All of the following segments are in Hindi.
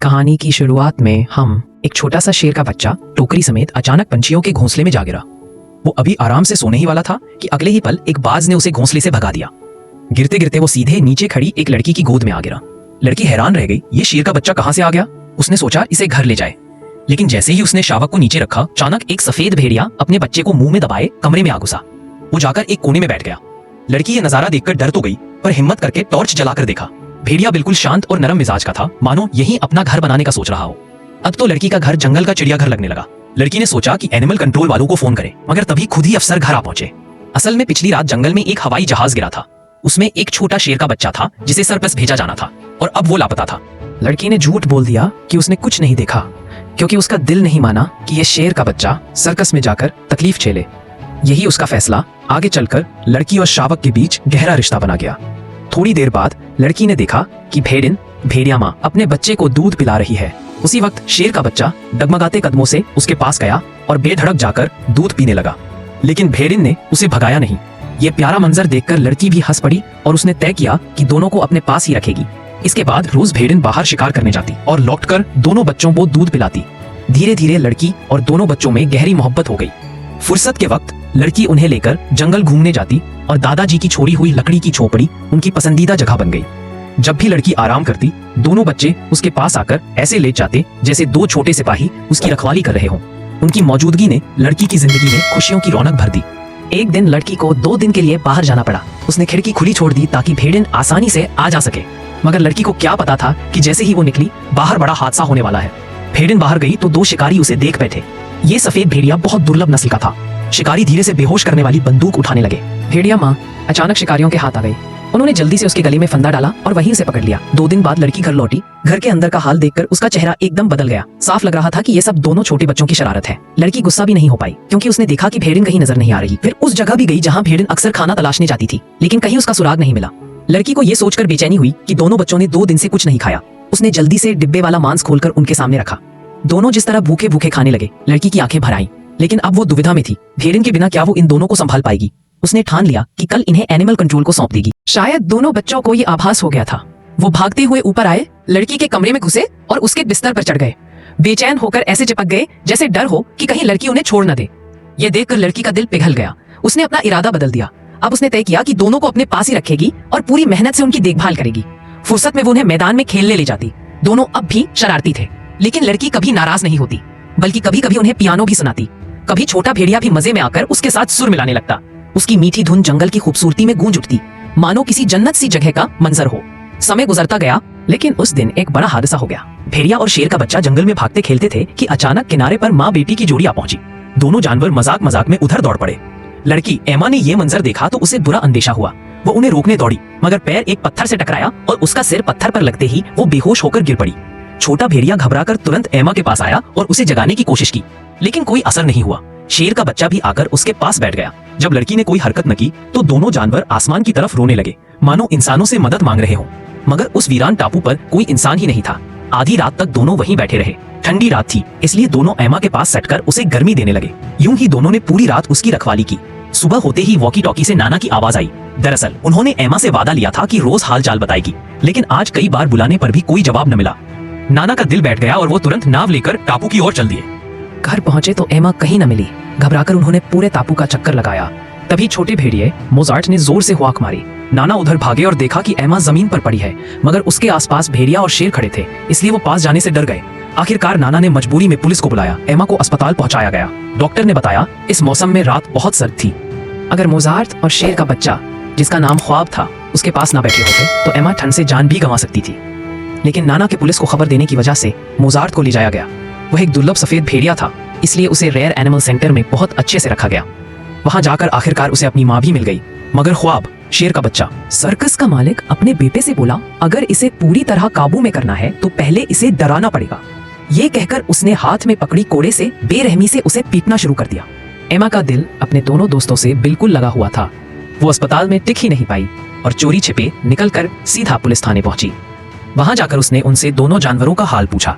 कहानी की शुरुआत में हम एक छोटा सा शेर का बच्चा टोकरी समेत अचानक पंछियों के घोंसले में जा गिरा। वो अभी आराम से सोने ही वाला था कि अगले ही पल एक बाज ने उसे घोंसले से भगा दिया। गिरते गिरते वो सीधे नीचे खड़ी एक लड़की की गोद में आ गिरा। लड़की हैरान रह गई, ये शेर का बच्चा कहाँ से आ गया। उसने सोचा इसे घर ले जाए, लेकिन जैसे ही उसने शावक को नीचे रखा, अचानक एक सफेद भेड़िया अपने बच्चे को मुंह में दबाए कमरे में आ घुसा। वो जाकर एक कोने में बैठ गया। लड़की ये नजारा देखकर डर तो गई, पर हिम्मत करके टॉर्च जलाकर देखा। भेड़िया बिल्कुल शांत और नरम मिजाज का था, मानो यही अपना घर बनाने का सोच रहा हो। अब तो लड़की का घर जंगल का चिड़ियाघर लगने लगा। लड़की ने सोचा कि एनिमल कंट्रोल वालों को फोन करे, मगर तभी खुद ही अफसर घर आ पहुंचे। असल में पिछली रात जंगल में एक हवाई जहाज गिरा था। उसमें एक छोटा शेर का बच्चा था जिसे सर्कस भेजा जाना था, और अब वो लापता था। लड़की ने झूठ बोल दिया कि उसने कुछ नहीं देखा, क्योंकि उसका दिल नहीं माना कि यह शेर का बच्चा सर्कस में जाकर तकलीफ झेले। यही उसका फैसला आगे चलकर लड़की और शावक के बीच गहरा रिश्ता बना गया। थोड़ी देर बाद लड़की ने देखा कि भेड़िया माँ अपने बच्चे को दूध पिला रही है। उसी वक्त शेर का बच्चा डगमगाते कदमों से उसके पास गया और बेधड़क जाकर दूध पीने लगा, लेकिन भेड़िन ने उसे भगाया नहीं। ये प्यारा मंजर देखकर लड़की भी हंस पड़ी और उसने तय किया कि दोनों को अपने पास ही रखेगी। इसके बाद रोज भेड़िन बाहर शिकार करने जाती और लौटकर दोनों बच्चों को दूध पिलाती। धीरे धीरे लड़की और दोनों बच्चों में गहरी मोहब्बत हो गई। फुर्सत के वक्त लड़की उन्हें लेकर जंगल घूमने जाती और दादाजी की छोड़ी हुई लकड़ी की झोपड़ी उनकी पसंदीदा जगह बन गई। जब भी लड़की आराम करती, दोनों बच्चे उसके पास आकर ऐसे लेट जाते जैसे दो छोटे सिपाही उसकी रखवाली कर रहे हों। उनकी मौजूदगी ने लड़की की जिंदगी में खुशियों की रौनक भर दी। एक दिन लड़की को 2 दिन के लिए बाहर जाना पड़ा। उसने खिड़की खुली छोड़ दी ताकि भेड़िन आसानी से आ जा सके, मगर लड़की को क्या पता था कि जैसे ही वो निकली, बाहर बड़ा हादसा होने वाला है। भेड़िन बाहर गई तो 2 शिकारी उसे देख बैठे। ये सफेद भेड़िया बहुत दुर्लभ नस्ल का था। शिकारी धीरे से बेहोश करने वाली बंदूक उठाने लगे। भेड़िया माँ अचानक शिकारियों के हाथ आ गई। उन्होंने जल्दी से उसके गले में फंदा डाला और वहीं से पकड़ लिया। 2 दिन बाद लड़की घर लौटी। घर के अंदर का हाल देखकर उसका चेहरा एकदम बदल गया। साफ लग रहा था कि ये सब दोनों छोटे बच्चों की शरारत है। लड़की गुस्सा भी नहीं हो पाई, क्योंकि उसने देखा कि भेड़िन कहीं नजर नहीं आ रही। फिर उस जगह भी गई जहाँ भेड़िन अक्सर खाना तलाशने जाती थी, लेकिन कहीं उसका सुराग नहीं मिला। लड़की को ये सोचकर बेचैनी हुई कि दोनों बच्चों ने 2 दिन से कुछ नहीं खाया। उसने जल्दी से डिब्बे वाला मांस खोलकर उनके सामने रखा। दोनों जिस तरह भूखे भूखे खाने लगे, लड़की की आंखें भर आईं। लेकिन अब वो दुविधा में थी। भेड़िन के बिना क्या वो इन दोनों को संभाल पाएगी। उसने ठान लिया कि कल इन्हें एनिमल कंट्रोल को सौंप देगी। शायद दोनों बच्चों को ये आभास हो गया था। वो भागते हुए ऊपर आए, लड़की के कमरे में घुसे और उसके बिस्तर पर चढ़ गए। बेचैन होकर ऐसे चिपक गए जैसे डर हो कि कहीं लड़की उन्हें छोड़ न दे। ये देखकर लड़की का दिल पिघल गया। उसने अपना इरादा बदल दिया। अब उसने तय किया कि दोनों को अपने पास ही रखेगी और पूरी मेहनत से उनकी देखभाल करेगी। फुर्सत में वो उन्हें मैदान में खेलने ले जाती। दोनों अब भी शरारती थे, लेकिन लड़की कभी नाराज नहीं होती, बल्कि कभी कभी उन्हें पियानो भी सुनाती। कभी छोटा भेड़िया भी मजे में आकर उसके साथ सुर मिलाने लगता। उसकी मीठी धुन जंगल की खूबसूरती में गूंज उठती, मानो किसी जन्नत सी जगह का मंजर हो। समय गुजरता गया, लेकिन उस दिन एक बड़ा हादसा हो गया। भेड़िया और शेर का बच्चा जंगल में भागते खेलते थे कि अचानक किनारे पर माँ बेटी की जोड़ी आ पहुंची। दोनों जानवर मजाक मजाक में उधर दौड़ पड़े। लड़की एमा ने यह मंजर देखा तो उसे बुरा अंदेशा हुआ। वो उन्हें रोकने दौड़ी, मगर पैर एक पत्थर से टकराया और उसका सिर पत्थर पर लगते ही वो बेहोश होकर गिर पड़ी। छोटा भेड़िया घबराकर तुरंत एमा के पास आया और उसे जगाने की कोशिश की, लेकिन कोई असर नहीं हुआ। शेर का बच्चा भी आकर उसके पास बैठ गया। जब लड़की ने कोई हरकत न की तो दोनों जानवर आसमान की तरफ रोने लगे, मानो इंसानों से मदद मांग रहे हों। मगर उस वीरान टापू पर कोई इंसान ही नहीं था। आधी रात तक दोनों वहीं बैठे रहे। ठंडी रात थी, इसलिए दोनों एमा के पास सटकर उसे गर्मी देने लगे। यूं ही दोनों ने पूरी रात उसकी रखवाली की। सुबह होते ही वॉकी टॉकी से नाना की आवाज आई। दरअसल उन्होंने एमा से वादा लिया था कि रोज हाल चाल बताएगी, लेकिन आज कई बार बुलाने पर भी कोई जवाब न मिला। नाना का दिल बैठ गया और वो तुरंत नाव लेकर टापू की ओर चल दिए। घर पहुंचे तो एमा कहीं न मिली। घबराकर उन्होंने पूरे टापू का चक्कर लगाया। तभी छोटे भेड़िए मोजार्ट ने जोर से हुआक मारी। नाना उधर भागे और देखा कि एमा जमीन पर पड़ी है, मगर उसके आसपास भेड़िया और शेर खड़े थे, इसलिए वो पास जाने से डर गए। आखिरकार नाना ने मजबूरी में पुलिस को बुलाया। एमा को अस्पताल पहुंचाया गया। डॉक्टर ने बताया इस मौसम में रात बहुत सर्द थी। अगर मोजार्ट और शेर का बच्चा, जिसका नाम ख्वाब था, उसके पास ना बैठे होते तो एमा ठंड से जान भी गंवा सकती थी। लेकिन नाना के पुलिस को खबर देने की वजह से मोजार्ट को ले जाया गया। वह एक दुर्लभ सफेद भेड़िया था, इसलिए उसे रेयर एनिमल सेंटर में बहुत अच्छे से रखा गया। वहां जाकर आखिरकार उसे अपनी माँ भी मिल गई। मगर ख्वाब, शेर का बच्चा। सर्कस का मालिक अपने बेटे से बोला, अगर इसे पूरी तरह काबू में करना है तो पहले इसे डराना पड़ेगा। ये कहकर उसने हाथ में पकड़ी कोड़े से बेरहमी से उसे पीटना शुरू कर दिया। एमा का दिल अपने दोनों दोस्तों से बिल्कुल लगा हुआ था। वो अस्पताल में टिक ही नहीं पाई और चोरी छिपे निकलकर सीधा पुलिस थाने पहुंची। वहां जाकर उसने उनसे दोनों जानवरों का हाल पूछा,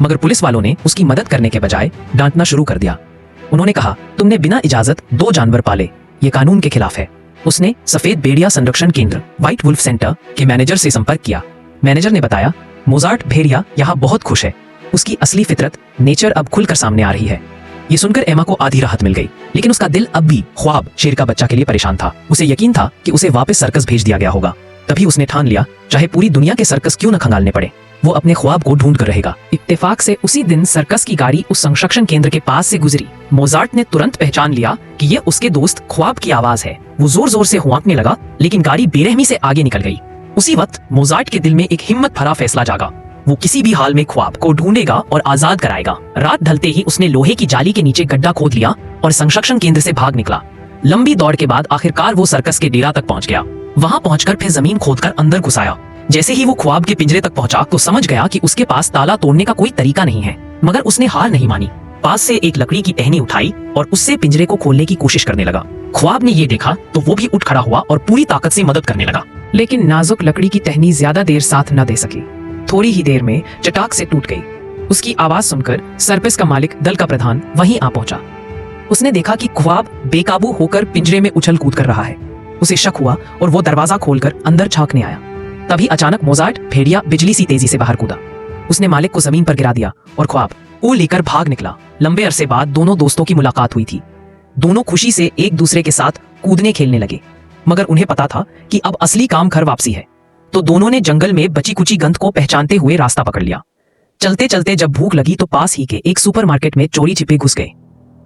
मगर पुलिस वालों ने उसकी मदद करने के बजाय डांटना शुरू कर दिया। उन्होंने कहा, तुमने बिना इजाजत 2 जानवर पाले, ये कानून के खिलाफ है। उसने सफेद भेड़िया संरक्षण केंद्र व्हाइट वुल्फ सेंटर के मैनेजर से संपर्क किया। मैनेजर ने बताया, मोजार्ट भेड़िया यहाँ बहुत खुश है। उसकी असली फितरत नेचर अब खुलकर सामने आ रही है। ये सुनकर एमा को आधी राहत मिल गई, लेकिन उसका दिल अब भी ख्वाब शेर का बच्चा के लिए परेशान था। उसे यकीन था कि उसे वापस सर्कस भेज दिया गया होगा। तभी उसने ठान लिया, चाहे पूरी दुनिया के सर्कस क्यों न खंगालने पड़े, वो अपने ख्वाब को ढूंढ कर रहेगा। इत्तेफाक से उसी दिन सर्कस की गाड़ी उस संरक्षण केंद्र के पास से गुजरी। मोजार्ट ने तुरंत पहचान लिया कि ये उसके दोस्त ख्वाब की आवाज है। वो जोर जोर से हुआंकने लगा, लेकिन गाड़ी बेरहमी से आगे निकल गई। उसी वक्त मोजार्ट के दिल में एक हिम्मत भरा फैसला जागा। वो किसी भी हाल में ख्वाब को ढूंढेगा और आजाद कराएगा। रात ढलते ही उसने लोहे की जाली के नीचे गड्ढा खोद लिया और संरक्षण केंद्र से भाग निकला। लंबी दौड़ के बाद आखिरकार वो सर्कस के डेरा तक पहुंच गया। वहां पहुंचकर फिर जमीन खोदकर अंदर घुस आया। जैसे ही वो ख्वाब के पिंजरे तक पहुंचा तो समझ गया कि उसके पास ताला तोड़ने का कोई तरीका नहीं है, मगर उसने हार नहीं मानी। पास से एक लकड़ी की टहनी उठाई और उससे पिंजरे को खोलने की कोशिश करने लगा। ख्वाब ने ये देखा तो वो भी उठ खड़ा हुआ और पूरी ताकत से मदद करने लगा, लेकिन नाजुक लकड़ी की टहनी ज्यादा देर साथ न दे सकी। थोड़ी ही देर में चटाक से टूट गई। उसकी आवाज सुनकर सर्कस का मालिक, दल का प्रधान, वहीं आ पहुंचा। उसने देखा कि ख्वाब बेकाबू होकर पिंजरे में उछल कूद कर रहा है। उसे शक हुआ और वो दरवाजा खोलकर अंदर झांकने आया। तभी अचानक मोजार्ट भेड़िया बिजली सी तेजी से बाहर कूदा। उसने मालिक को जमीन पर गिरा दिया और ख्वाब को लेकर भाग निकला। लंबे अरसे बाद दोनों दोस्तों की मुलाकात हुई थी। दोनों खुशी से एक दूसरे के साथ कूदने खेलने लगे, मगर उन्हें पता था कि अब असली काम घर वापसी है। तो दोनों ने जंगल में बची कुची गंध को पहचानते हुए रास्ता पकड़ लिया। चलते चलते जब भूख लगी तो पास ही के एक सुपरमार्केट में चोरी छिपे घुस गए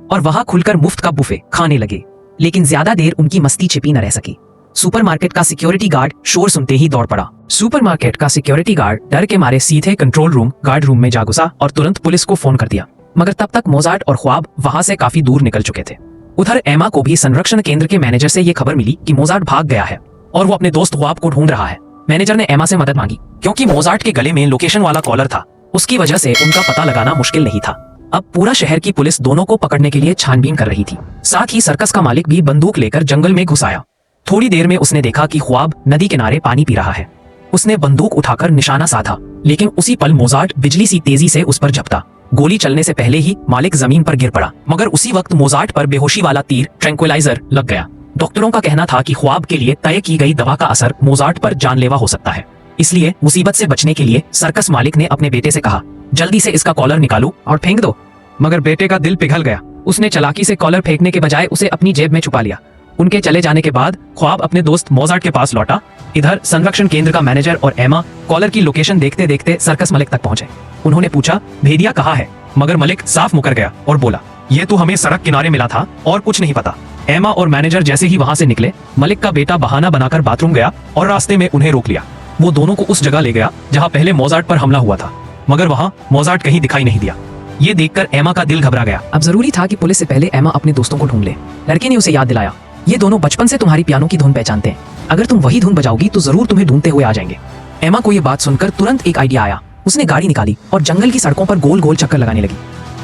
और वहां खुलकर मुफ्त का बुफे खाने लगे। लेकिन ज्यादा देर उनकी मस्ती छिपी न रह सकी। सुपरमार्केट का सिक्योरिटी गार्ड शोर सुनते ही दौड़ पड़ा। सुपरमार्केट का सिक्योरिटी गार्ड डर के मारे सीधे कंट्रोल रूम गार्ड रूम में जा घुसा और तुरंत पुलिस को फोन कर दिया। मगर तब तक मोजार्ट और ख्वाब वहां से काफी दूर निकल चुके थे। उधर एमा को भी संरक्षण केंद्र के मैनेजर से ये खबर मिली कि मोजार्ट भाग गया है और वो अपने दोस्त ख्वाब को ढूंढ रहा है। मैनेजर ने एमा से मदद मांगी, क्योंकि मोजार्ट के गले में लोकेशन वाला कॉलर था। उसकी वजह से उनका पता लगाना मुश्किल नहीं था। अब पूरा शहर की पुलिस दोनों को पकड़ने के लिए छानबीन कर रही थी। साथ ही सर्कस का मालिक भी बंदूक लेकर जंगल में घुस आया। थोड़ी देर में उसने देखा कि ख्वाब नदी किनारे पानी पी रहा है। उसने बंदूक उठाकर निशाना साधा, लेकिन उसी पल मोजार्ट बिजली सी तेजी से उस पर झपटा। गोली चलने से पहले ही मालिक जमीन पर गिर पड़ा, मगर उसी वक्त मोजार्ट पर बेहोशी वाला तीर ट्रैंक्विलाइजर लग गया। डॉक्टरों का कहना था कि ख्वाब के लिए तय की गई दवा का असर मोजार्ट पर जानलेवा हो सकता है। इसलिए मुसीबत से बचने के लिए सर्कस मालिक ने अपने बेटे से कहा, जल्दी से इसका कॉलर निकालो और फेंक दो। मगर बेटे का दिल पिघल गया। उसने चालाकी से कॉलर फेंकने के बजाय उसे अपनी जेब में छुपा लिया। उनके चले जाने के बाद ख्वाब अपने दोस्त मोजार्ट के पास लौटा। इधर संरक्षण केंद्र का मैनेजर और एमा कॉलर की लोकेशन देखते देखते सर्कस मलिक तक पहुंचे। उन्होंने पूछा, भेड़िया कहाँ है? मगर मलिक साफ मुकर गया और बोला, ये तो हमें सड़क किनारे मिला था और कुछ नहीं पता। एमा और मैनेजर जैसे ही वहां से निकले, मलिक का बेटा बहाना बनाकर बाथरूम गया और रास्ते में उन्हें रोक लिया। वो दोनों को उस जगह ले गया जहां पहले मोजार्ट पर हमला हुआ था, मगर वहां मोजार्ट कहीं दिखाई नहीं दिया। ये देखकर एमा का दिल घबरा गया। अब जरूरी था कि पुलिस से पहले एमा अपने दोस्तों को ढूंढ ले। लड़के ने उसे याद दिलाया, ये दोनों बचपन से तुम्हारी पियानो की धुन पहचानते हैं। अगर तुम वही धुन बजाओगी तो जरूर तुम्हें ढूंढते हुए आ जाएंगे। एमा को ये बात सुनकर तुरंत एक आइडिया आया। उसने गाड़ी निकाली और जंगल की सड़कों पर गोल गोल चक्कर लगाने लगी।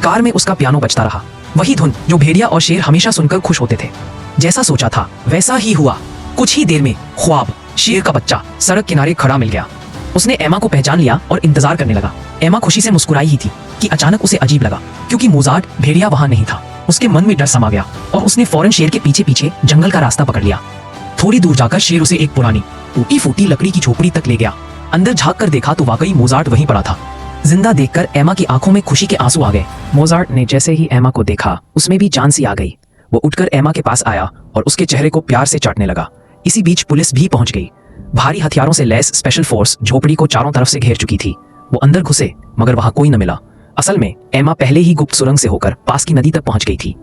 कार में उसका पियानो बजता रहा, वही धुन जो भेड़िया और शेर हमेशा सुनकर खुश होते थे। जैसा सोचा था वैसा ही हुआ। कुछ ही देर में ख्वाब, शेर का बच्चा, सड़क किनारे खड़ा मिल गया। उसने एमा को पहचान लिया और इंतजार करने लगा। एमा खुशी से मुस्कुराई ही थी कि अचानक उसे अजीब लगा, क्योंकि मोजार्ट भेड़िया वहां नहीं था। उसके मन में डर समा गया और उसने फौरन शेर के पीछे पीछे जंगल का रास्ता पकड़ लिया। थोड़ी दूर जाकर शेर उसे एक पुरानी टूटी फूटी लकड़ी की झोपड़ी तक ले गया। अंदर झांक कर देखा तो वाकई मोजार्ट वहीं पड़ा था। जिंदा देखकर एमा की आंखों में खुशी के आंसू आ गए। मोजार्ट ने जैसे ही एमा को देखा, उसमें भी जान सी आ गई। वो उठकर एमा के पास आया और उसके चेहरे को प्यार से चाटने लगा। इसी बीच पुलिस भी पहुंच गई। भारी हथियारों से लैस स्पेशल फोर्स झोपड़ी को चारों तरफ से घेर चुकी थी। वो अंदर घुसे, मगर वहां कोई न मिला। असल में एमा पहले ही गुप्त सुरंग से होकर पास की नदी तक पहुंच गई थी।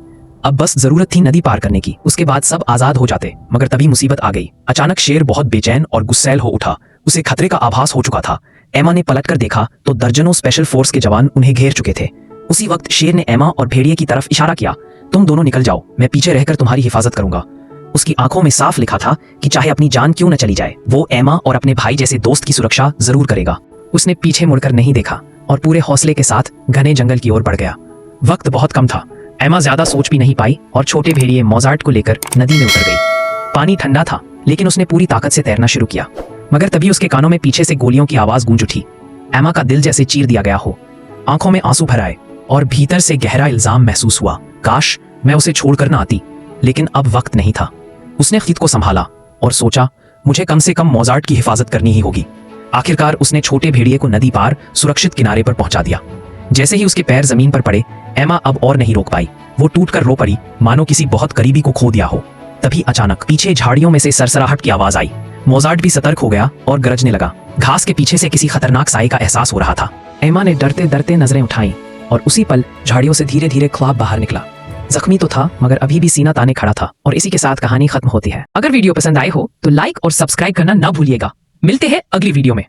अब बस जरूरत थी नदी पार करने की, उसके बाद सब आजाद हो जाते। मगर तभी मुसीबत आ गई। अचानक शेर बहुत बेचैन और गुस्सैल हो उठा। उसे खतरे का आभास हो चुका था। एमा ने पलटकर देखा तो दर्जनों स्पेशल फोर्स के जवान उन्हें घेर चुके थे। उसी वक्त शेर ने एमा और भेड़िए की तरफ इशारा किया, तुम दोनों निकल जाओ, मैं पीछे रहकर तुम्हारी हिफाजत करूंगा। उसकी आंखों में साफ लिखा था कि चाहे अपनी जान क्यों न चली जाए, वो एमा और अपने भाई जैसे दोस्त की सुरक्षा जरूर करेगा। उसने पीछे मुड़कर नहीं देखा और पूरे हौसले के साथ घने जंगल की ओर बढ़ गया। वक्त बहुत कम था। एमा ज्यादा सोच भी नहीं पाई और छोटे भेड़िए मोजार्ट को लेकर नदी में उतर गई। पानी ठंडा था, लेकिन उसने पूरी ताकत से तैरना शुरू किया। मगर तभी उसके कानों में पीछे से गोलियों की आवाज गूंज उठी। एमा का दिल जैसे चीर दिया गया हो। आंखों में आंसू भर आए और भीतर से गहरा इल्जाम महसूस हुआ। काश मैं उसे छोड़कर न आती, लेकिन अब वक्त नहीं था। उसने खुद को संभाला और सोचा, मुझे कम से कम मोजार्ट की हिफाजत करनी ही होगी। आखिरकार उसने छोटे भेड़िए को नदी पार सुरक्षित किनारे पर पहुंचा दिया। जैसे ही उसके पैर जमीन पर पड़े, एमा अब और नहीं रोक पाई। वो टूटकर रो पड़ी, मानो किसी बहुत करीबी को खो दिया हो। तभी अचानक पीछे झाड़ियों में से सरसराहट की आवाज आई। मोजार्ट भी सतर्क हो गया और गरजने लगा। घास के पीछे से किसी खतरनाक साए का एहसास हो रहा था। एमा ने डरते डरते नजरें उठाईं और उसी पल झाड़ियों से धीरे धीरे ख्वाब बाहर निकला। जख्मी तो था मगर अभी भी सीना ताने खड़ा था। और इसी के साथ कहानी खत्म होती है। अगर वीडियो पसंद आए हो तो लाइक और सब्सक्राइब करना ना भूलिएगा। मिलते हैं अगली वीडियो में।